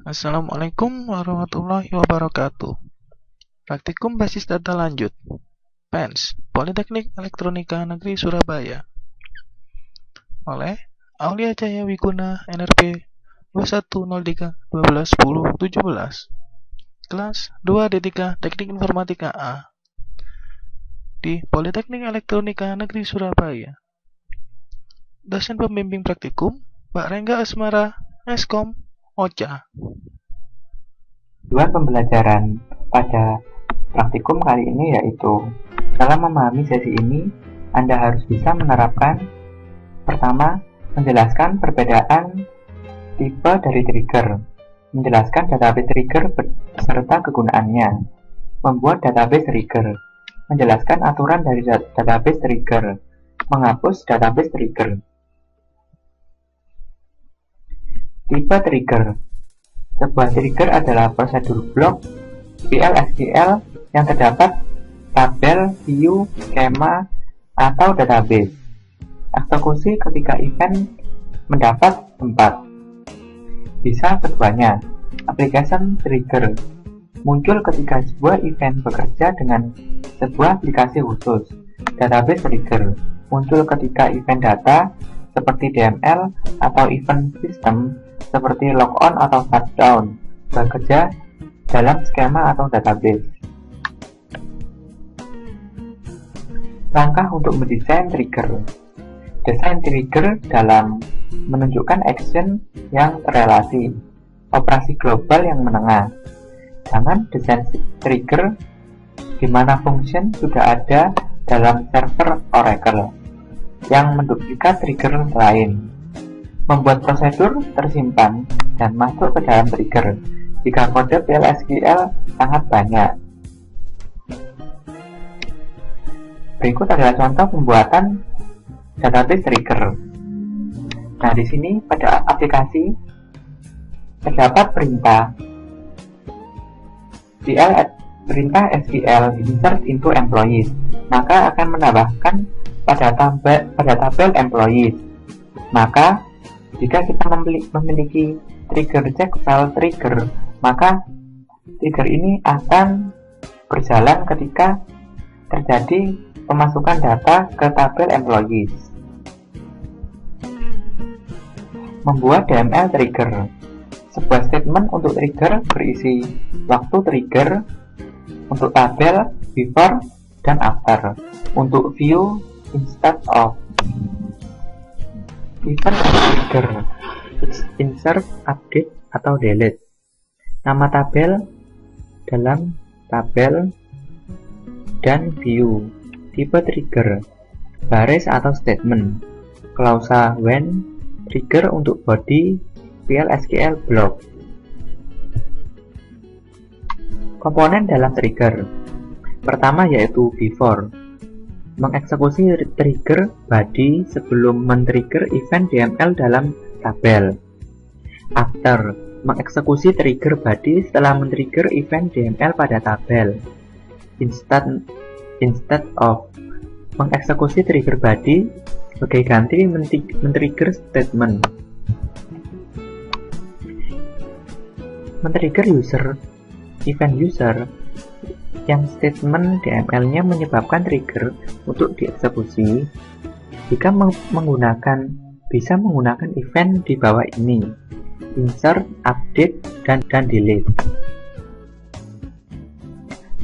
Assalamualaikum warahmatullahi wabarakatuh. Praktikum Basis Data Lanjut PENS Politeknik Elektronika Negeri Surabaya oleh Aulia Cahya Wiguna NRP 2103-12-10-17 Kelas 2D3 Teknik Informatika A di Politeknik Elektronika Negeri Surabaya. Dosen pembimbing praktikum Pak Rengga Asmara Eskom OCA. Tujuan pembelajaran pada praktikum kali ini yaitu, dalam memahami sesi ini, Anda harus bisa menerapkan pertama, menjelaskan perbedaan tipe dari trigger, menjelaskan database trigger beserta kegunaannya, membuat database trigger, menjelaskan aturan dari database trigger, menghapus database trigger. Tipe trigger. Sebuah trigger adalah prosedur blok PL/SQL yang terdapat tabel, view, skema, atau database. Eksekusi ketika event mendapat tempat. Bisa keduanya. Application trigger muncul ketika sebuah event bekerja dengan sebuah aplikasi khusus. Database trigger muncul ketika event data seperti DML atau event system seperti logon atau shutdown bekerja dalam skema atau database. Langkah untuk mendesain trigger. Desain trigger dalam menunjukkan action yang terrelasi, operasi global yang menengah. Jangan desain trigger di mana function sudah ada dalam server Oracle yang menduplikat trigger lain. Membuat prosedur tersimpan dan masuk ke dalam trigger jika kode PL/SQL sangat banyak. Berikut adalah contoh pembuatan database trigger. Nah, di sini pada aplikasi terdapat perintah SQL insert into employees, maka akan menambahkan pada tabel employees. Maka jika kita memiliki trigger check file trigger, maka trigger ini akan berjalan ketika terjadi pemasukan data ke tabel employees. Membuat DML trigger. Sebuah statement untuk trigger berisi waktu trigger untuk tabel before dan after, untuk view instead of. Event trigger, insert, update, atau delete. Nama tabel dalam tabel dan view. Tipe trigger, baris atau statement. Klausa when, trigger untuk body PL/SQL block. Komponen dalam trigger. Pertama yaitu before. Mengeksekusi trigger body sebelum men-trigger event DML dalam tabel. After, mengeksekusi trigger body setelah men-trigger event DML pada tabel. Instead of, mengeksekusi trigger body sebagai ganti men-trigger statement. Men-trigger user, event user, yang statement DML-nya menyebabkan trigger untuk dieksekusi jika bisa menggunakan event di bawah ini: insert, update, dan delete.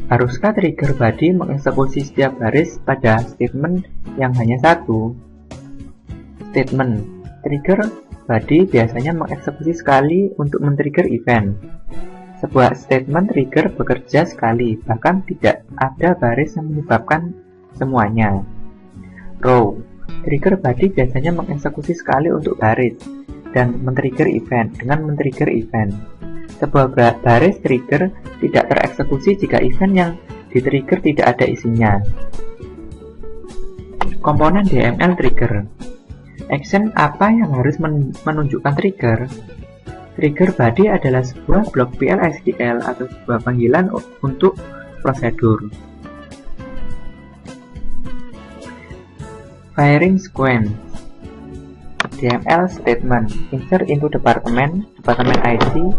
Haruskah trigger body mengeksekusi setiap baris pada statement yang hanya satu? Statement trigger body biasanya mengeksekusi sekali untuk men-trigger event. Sebuah statement trigger bekerja sekali, bahkan tidak ada baris yang menyebabkan semuanya. Row, trigger body biasanya mengeksekusi sekali untuk baris dan men-trigger event dengan men-trigger event. Sebuah baris trigger tidak tereksekusi jika event yang di-trigger tidak ada isinya. Komponen DML trigger. Action apa yang harus menunjukkan trigger? Trigger body adalah sebuah blok PL/SQL atau sebuah panggilan untuk prosedur. Firing sequence. DML statement insert into department IC,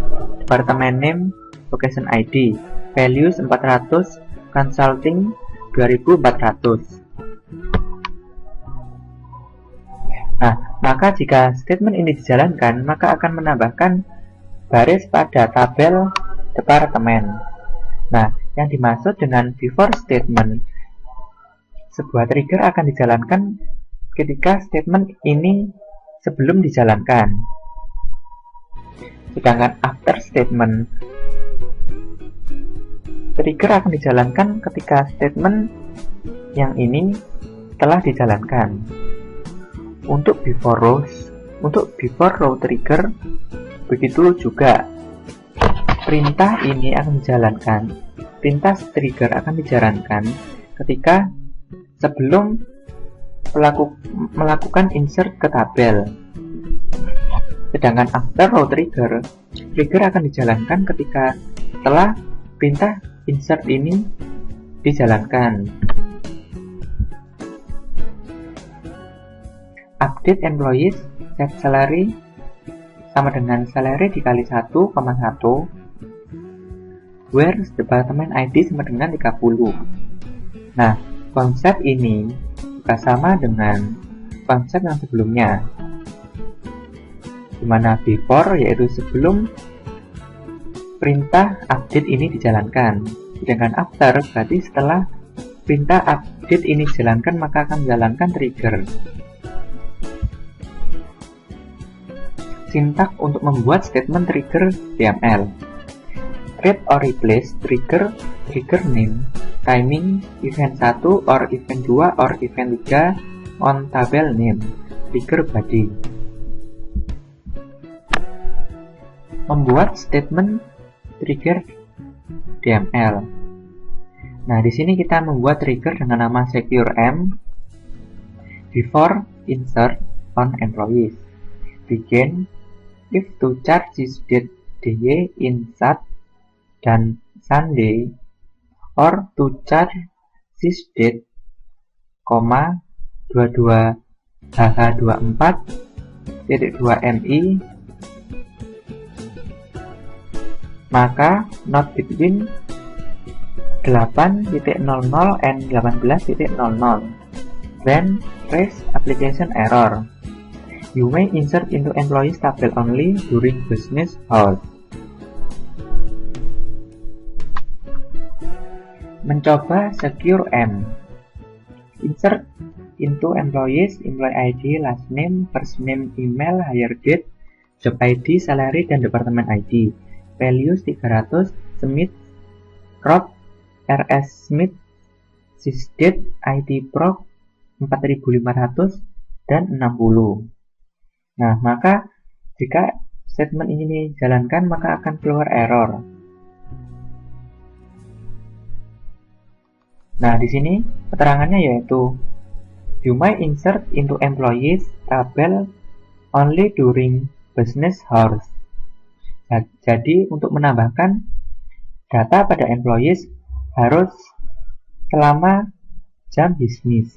department name, location ID, values 400, consulting 2400. Nah, maka jika statement ini dijalankan, maka akan menambahkan baris pada tabel departemen. Nah, yang dimaksud dengan before statement, sebuah trigger akan dijalankan ketika statement ini sebelum dijalankan. Sedangkan after statement, trigger akan dijalankan ketika statement yang ini telah dijalankan. Untuk before row trigger, begitu juga. Perintah ini akan dijalankan, perintah trigger akan dijalankan ketika sebelum melakukan insert ke tabel. Sedangkan after row trigger akan dijalankan ketika setelah perintah insert ini dijalankan. Update employees set salary sama dengan salary dikali 1,1, where department ID sama dengan 30. Nah, konsep ini juga sama dengan konsep yang sebelumnya, dimana before yaitu sebelum perintah update ini dijalankan, sedangkan after berarti setelah perintah update ini dijalankan maka akan menjalankan trigger. Sintak untuk membuat statement trigger DML. Create or replace trigger name, timing, event 1 or event 2 or event 3 on tabel name, trigger body. Membuat statement trigger DML. Nah, di sini kita membuat trigger dengan nama secure M before insert on employees. Begin if to charge this date DY in Sat dan Sunday, or to charge this date, 22 HH24.2MI, maka not between 8.00 and 18.00. Then raise application error. You may insert into employees table only during business hours. Mencoba secure M. Insert into employees, employee ID, last name, first name, email, hire date, job ID, salary, dan department ID. Values 300, Smith, Rob, RS Smith, sysdate, ID Proc 4500, dan 60. Nah, maka jika statement ini dijalankan maka akan keluar error. Nah, di sini keterangannya yaitu you may insert into employees table only during business hours. Nah, jadi untuk menambahkan data pada employees harus selama jam bisnis.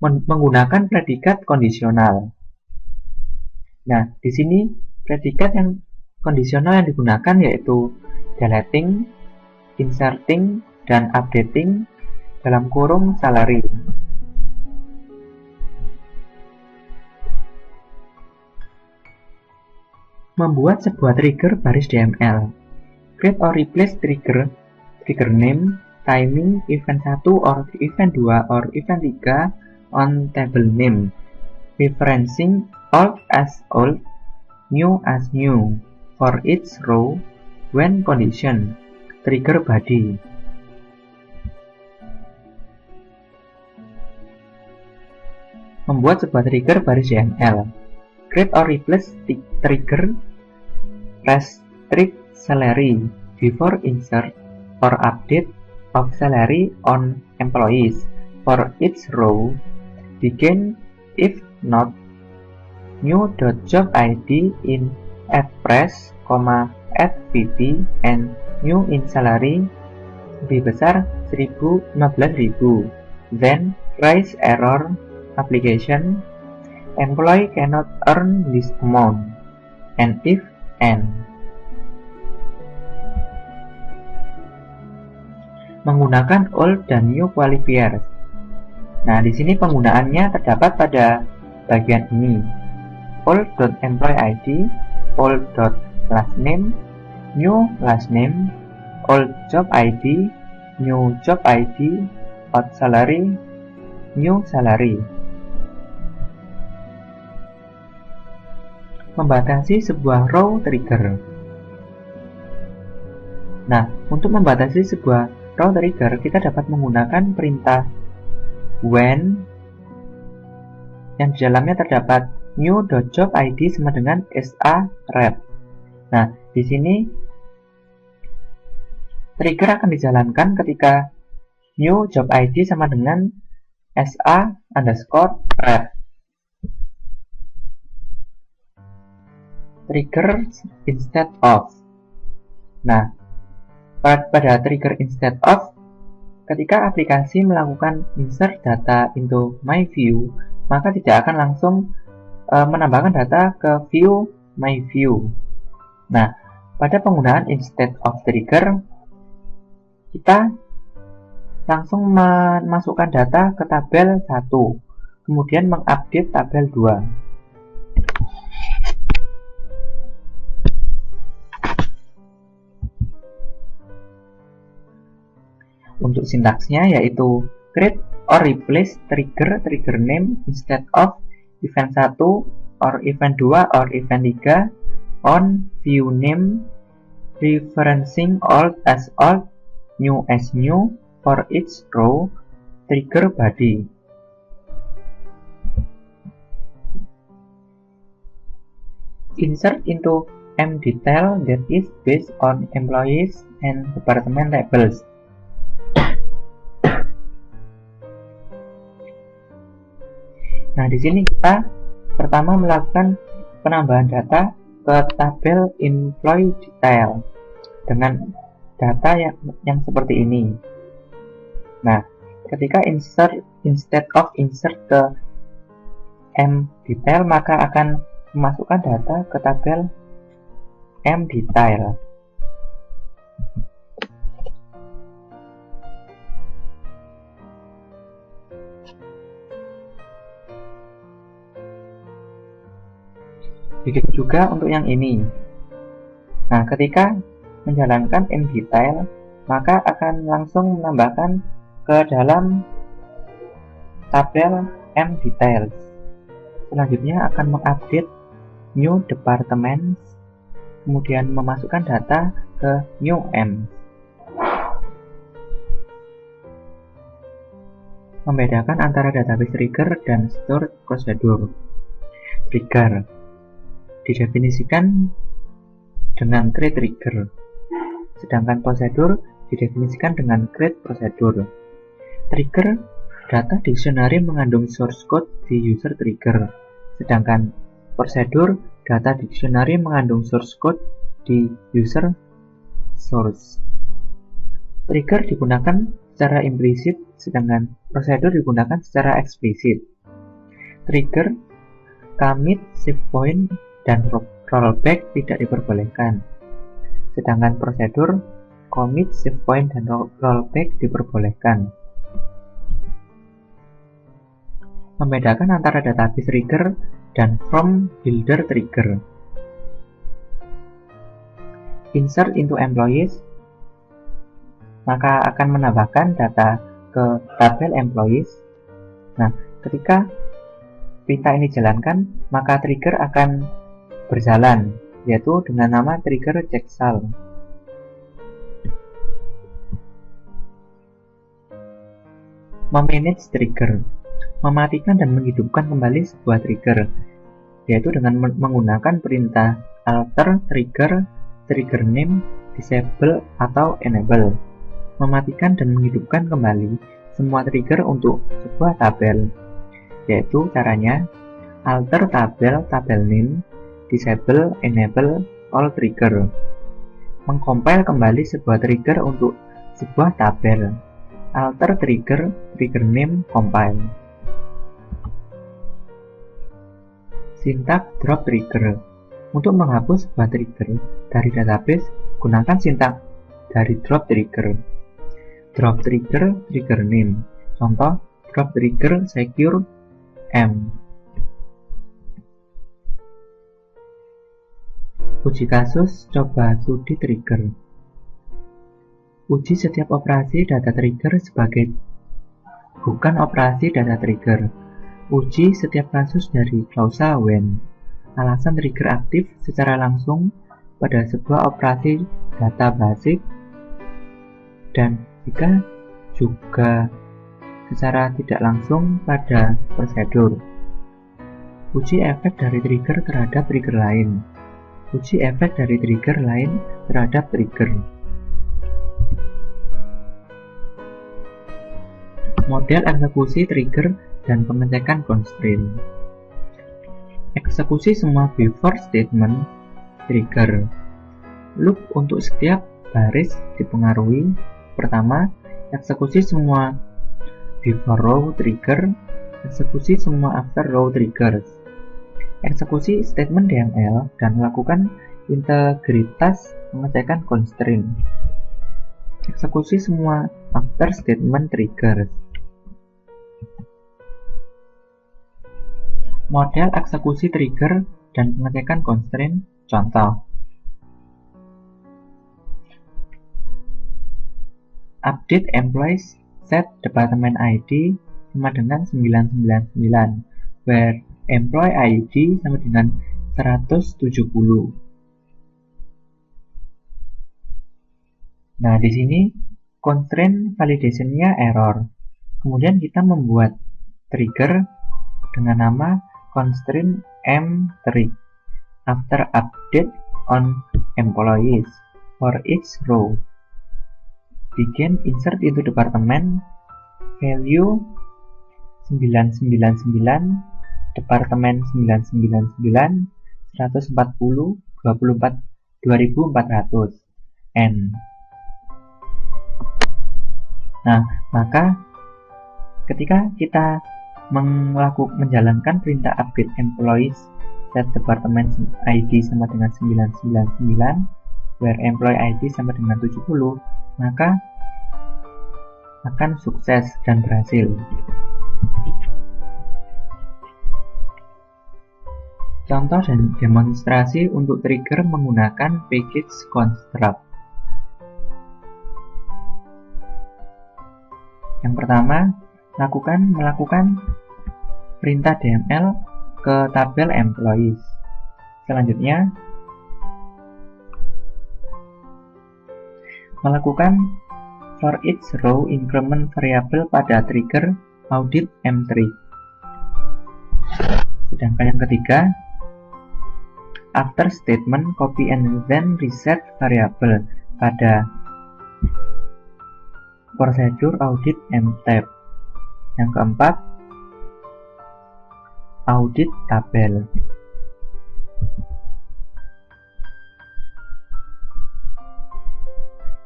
Menggunakan predikat kondisional. Nah, di sini predikat yang kondisional yang digunakan yaitu deleting, inserting, dan updating dalam kurung salary. Membuat sebuah trigger baris DML. Create or replace trigger name, timing, event 1 or event 2 or event 3 on table name, referencing old as old, new as new for each row when condition, trigger body. Membuat sebuah trigger baris DML. Create or replace trigger restrict salary before insert or update of salary on employees for each row. Begin if not new.job ID in @press, @pp and new in salary lebih besar 15.000. Then raise error application employee cannot earn this amount, and if and. Menggunakan old dan new qualifiers. Nah, di sini penggunaannya terdapat pada bagian ini. old.employee.id, old.lastname, new lastname, old job ID, new job ID, old salary, new salary. Membatasi sebuah row trigger. Nah, untuk membatasi sebuah row trigger, kita dapat menggunakan perintah when yang di dalamnya terdapat new.jobid sama dengan sa rep. Nah, di sini trigger akan dijalankan ketika new job ID sama dengan sa underscore rep. Trigger instead of. Nah, pada trigger instead of, ketika aplikasi melakukan insert data into my view, maka tidak akan langsung menambahkan data ke view my view. Nah, pada penggunaan instead of trigger, kita langsung memasukkan data ke tabel 1, kemudian mengupdate tabel 2. Untuk sintaksnya yaitu create or replace trigger name instead of event 1 or event 2 or event 3 on view name, referencing old as old, new as new for each row trigger body. Insert into mdetail that is based on employees and department labels. Nah, di sini kita pertama melakukan penambahan data ke tabel employee detail dengan data yang seperti ini. Nah, ketika instead of insert ke mdetail, maka akan memasukkan data ke tabel mdetail. Begitu juga untuk yang ini. Nah, ketika menjalankan mdetail, maka akan langsung menambahkan ke dalam tabel mdetails. Selanjutnya akan mengupdate new departments, kemudian memasukkan data ke new m. Membedakan antara database trigger dan stored procedure. Trigger didefinisikan dengan create trigger, sedangkan prosedur didefinisikan dengan create procedure. Trigger data dictionary mengandung source code di user trigger, sedangkan prosedur data dictionary mengandung source code di user source. Trigger digunakan secara implisit, sedangkan prosedur digunakan secara eksplisit. Trigger, commit, save point, dan rollback tidak diperbolehkan, sedangkan prosedur commit, save point, dan rollback diperbolehkan. Membedakan antara database trigger dan from builder trigger. Insert into employees, maka akan menambahkan data ke tabel employees. Nah, ketika perintah ini dijalankan, maka trigger akan berjalan, yaitu dengan nama trigger checksal. Memanage trigger, mematikan dan menghidupkan kembali sebuah trigger, yaitu dengan menggunakan perintah alter trigger, trigger name, disable atau enable. Mematikan dan menghidupkan kembali semua trigger untuk sebuah tabel, yaitu caranya alter tabel name, disable, enable, all trigger. Mengcompile kembali sebuah trigger untuk sebuah tabel, alter trigger, trigger name, compile. Sintak drop trigger. Untuk menghapus sebuah trigger dari database, gunakan sintak dari drop trigger. Drop trigger trigger name. Contoh, drop trigger secure M. Uji kasus coba studi trigger. Uji setiap operasi data trigger sebagai bukan operasi data trigger. Uji setiap kasus dari klausa when. Alasan trigger aktif secara langsung pada sebuah operasi data basic dan jika juga secara tidak langsung pada prosedur. Uji efek dari trigger terhadap trigger lain. Uji efek dari trigger lain terhadap trigger. Model eksekusi trigger dan pengecekan constraint. Eksekusi semua before statement trigger. Loop untuk setiap baris dipengaruhi. Pertama, eksekusi semua before row trigger, eksekusi semua after row triggers. Eksekusi statement DML dan melakukan integritas pengecekan constraint. Eksekusi semua after statement triggers. Model eksekusi trigger dan pengecekan constraint. Contoh, update employees set department ID sama dengan 999, where employee ID sama dengan 170. Nah, di sini constraint validation-nya error. Kemudian kita membuat trigger dengan nama constraint M3 after update on employees for each row. Begin insert into department value 999 department 999 140 24 2400 N. Nah, maka ketika kita menjalankan perintah update employees set department ID sama dengan 999 where employee ID sama dengan 70, maka akan sukses dan berhasil. Contoh dan demonstrasi untuk trigger menggunakan package construct. Yang pertama, melakukan perintah DML ke tabel employees. Selanjutnya, melakukan for each row increment variable pada trigger audit M3. Sedangkan yang ketiga, after statement copy and then reset variable pada prosedur audit MTab. Yang keempat, audit tabel.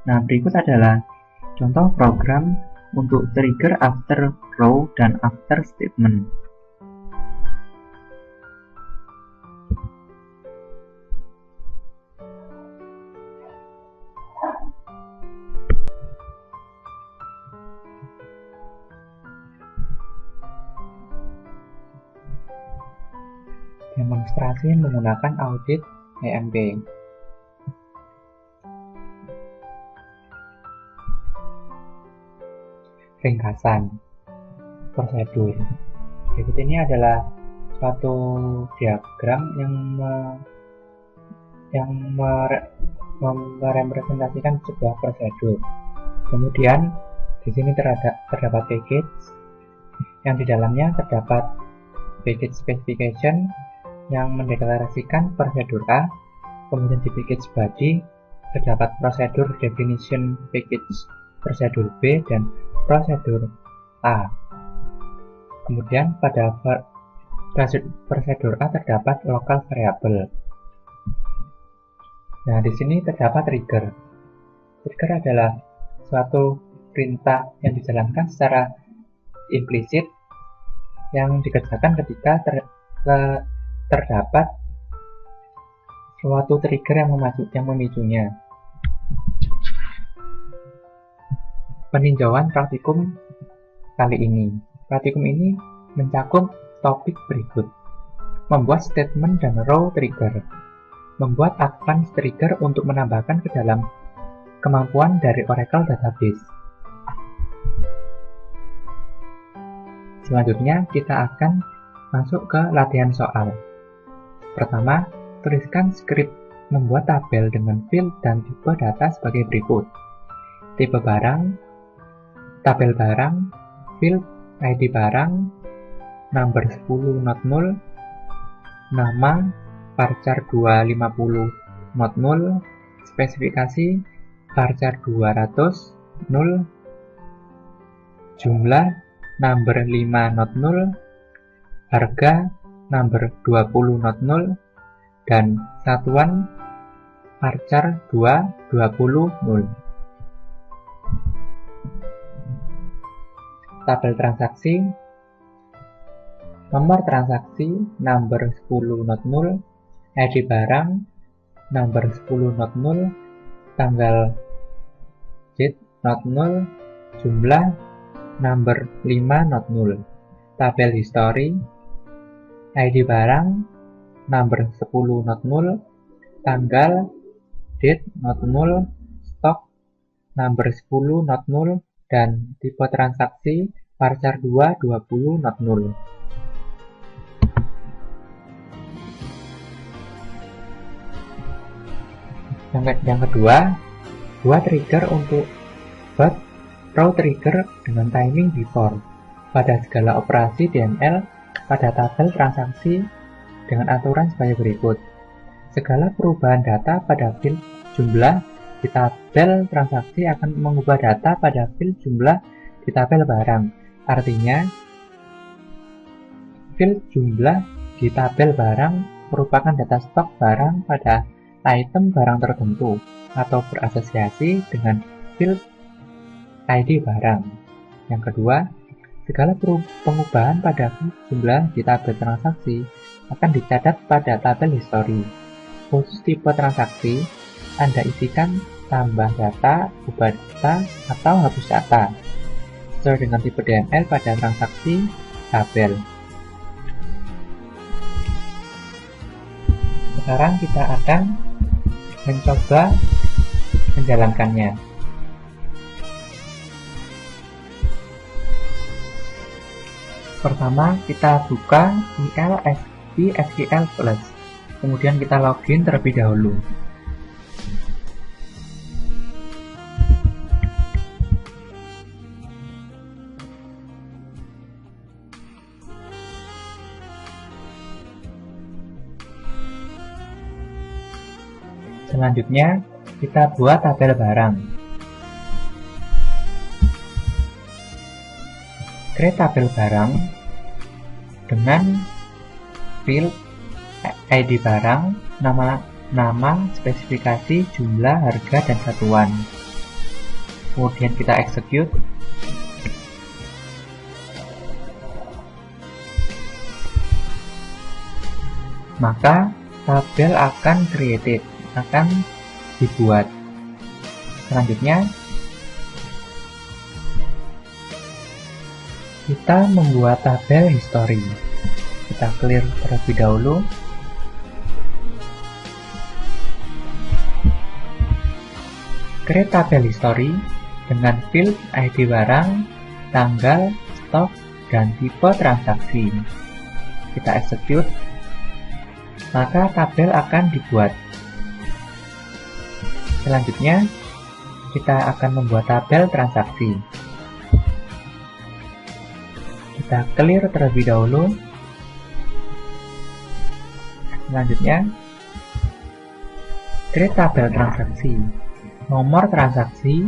Nah, berikut adalah contoh program untuk trigger after row dan after statement. Demonstrasi menggunakan audit EMP. Ringkasan prosedur. Berikut ini adalah suatu diagram yang merepresentasikan sebuah prosedur. Kemudian di sini terdapat package yang di dalamnya terdapat package specification yang mendeklarasikan prosedur A. Kemudian di package body terdapat prosedur definition package prosedur B dan prosedur A. Kemudian pada prosedur A terdapat local variable. Nah, di sini terdapat trigger. Trigger adalah suatu perintah yang dijalankan secara implisit yang dikerjakan ketika terdapat suatu trigger yang memicunya. Peninjauan praktikum kali ini. Praktikum ini mencakup topik berikut: membuat statement dan row trigger, membuat advance trigger untuk menambahkan ke dalam kemampuan dari Oracle Database. Selanjutnya kita akan masuk ke latihan soal. Pertama, tuliskan skrip membuat tabel dengan field dan tipe data sebagai berikut: tipe barang, tabel barang, field, ID barang, number 10 not null, nama, varchar 250 not null, spesifikasi, varchar 200 null, jumlah, number 5 not null, harga, number 20 not null, dan satuan, varchar 20 null. Tabel transaksi, nomor transaksi, number 10 not null, ID barang, number 10 not null, tanggal date not null, jumlah, number 5 not null. Tabel history, ID barang, number 10 not null, tanggal date not null, stok, number 10 not null, dan tipe transaksi varchar 20 not null. Yang kedua, buat trigger untuk buat row trigger dengan timing before pada segala operasi DML pada tabel transaksi dengan aturan sebagai berikut: segala perubahan data pada field jumlah di tabel transaksi akan mengubah data pada field jumlah di tabel barang. Artinya, field jumlah di tabel barang merupakan data stok barang pada item barang tertentu atau berasosiasi dengan field ID barang. Yang kedua, segala pengubahan pada field jumlah di tabel transaksi akan dicatat pada tabel history. Khusus tipe transaksi, Anda isikan tambah data, ubah data, atau hapus data sesuai dengan tipe DML pada transaksi tabel. Sekarang kita akan mencoba menjalankannya. Pertama, kita buka SQL Plus, kemudian kita login terlebih dahulu. Selanjutnya, kita buat tabel barang. Create tabel barang dengan field ID barang, nama, spesifikasi, jumlah, harga, dan satuan. Kemudian kita execute. Maka tabel akan dibuat. Selanjutnya, kita membuat tabel history. Kita clear terlebih dahulu. Create tabel history dengan field ID barang, tanggal, stok, dan tipe transaksi. Kita execute. Maka tabel akan dibuat. Selanjutnya, kita akan membuat tabel transaksi. Kita clear terlebih dahulu. Selanjutnya, create tabel transaksi. Nomor transaksi,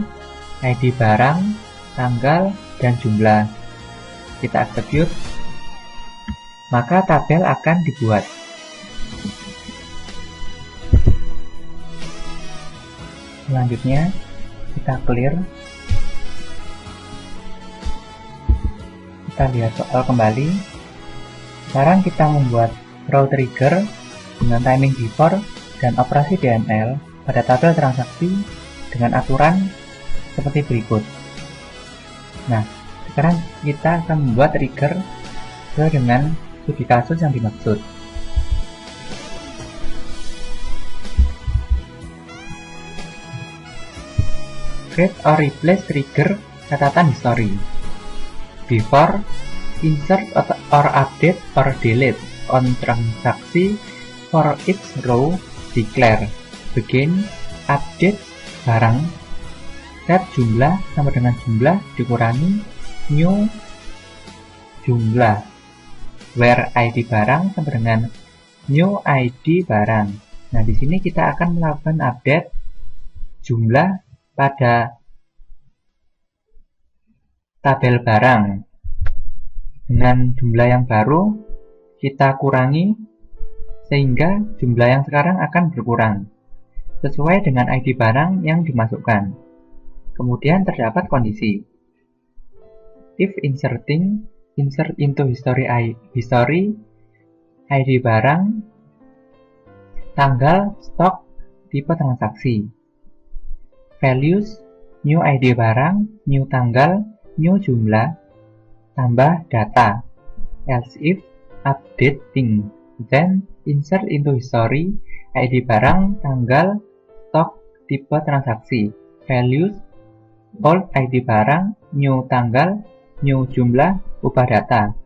ID barang, tanggal, dan jumlah. Kita execute. Maka tabel akan dibuat. Selanjutnya, kita clear. Kita lihat soal kembali. Sekarang kita membuat throw trigger dengan timing before dan operasi DNL pada tabel transaksi dengan aturan seperti berikut. Nah, sekarang kita akan membuat trigger sesuai dengan studi kasus yang dimaksud. Create or replace trigger catatan history. Before, insert or update or delete on transaksi for each row. Declare begin update barang set jumlah sama dengan jumlah dikurangi new jumlah where ID barang sama dengan new ID barang. Nah, di sini kita akan melakukan update jumlah pada tabel barang dengan jumlah yang baru kita kurangi sehingga jumlah yang sekarang akan berkurang sesuai dengan ID barang yang dimasukkan. Kemudian terdapat kondisi if inserting insert into history ID barang, tanggal, stok, tipe transaksi, values, new ID barang, new tanggal, new jumlah, tambah data, else if updating, then insert into history ID barang, tanggal, stok, tipe transaksi, values, old ID barang, new tanggal, new jumlah, ubah data.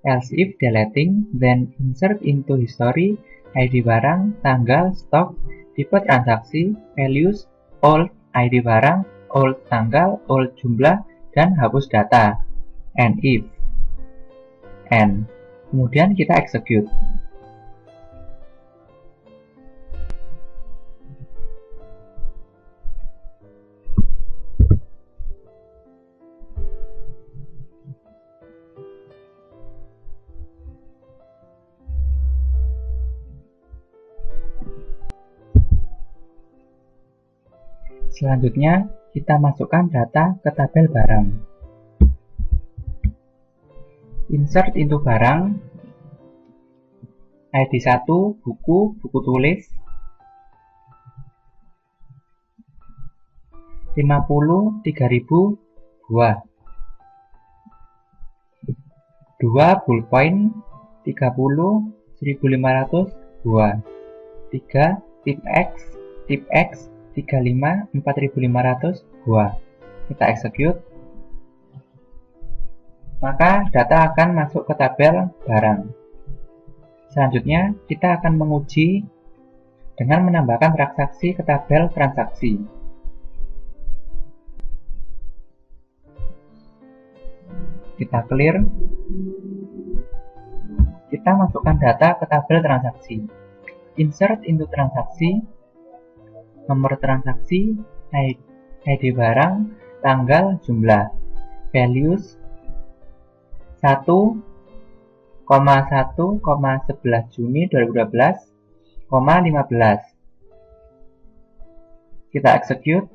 Else if deleting, then insert into history ID barang, tanggal, stok, tipe transaksi, values, old ID barang, old tanggal, old jumlah, dan hapus data. And if. And. Kemudian kita execute. Selanjutnya, kita masukkan data ke tabel barang. Insert into barang, ID 1, buku tulis, 50, 3000, buah. 2, ballpoint, 30, 1500, buah. 3, tip X, 35, 4500, buah. Kita execute. Maka data akan masuk ke tabel barang. Selanjutnya, kita akan menguji dengan menambahkan transaksi ke tabel transaksi. Kita clear. Kita masukkan data ke tabel transaksi. Insert into transaksi, nomor transaksi, ID barang, tanggal, jumlah, values 1,1,11 Juni 2012, 15. Kita execute.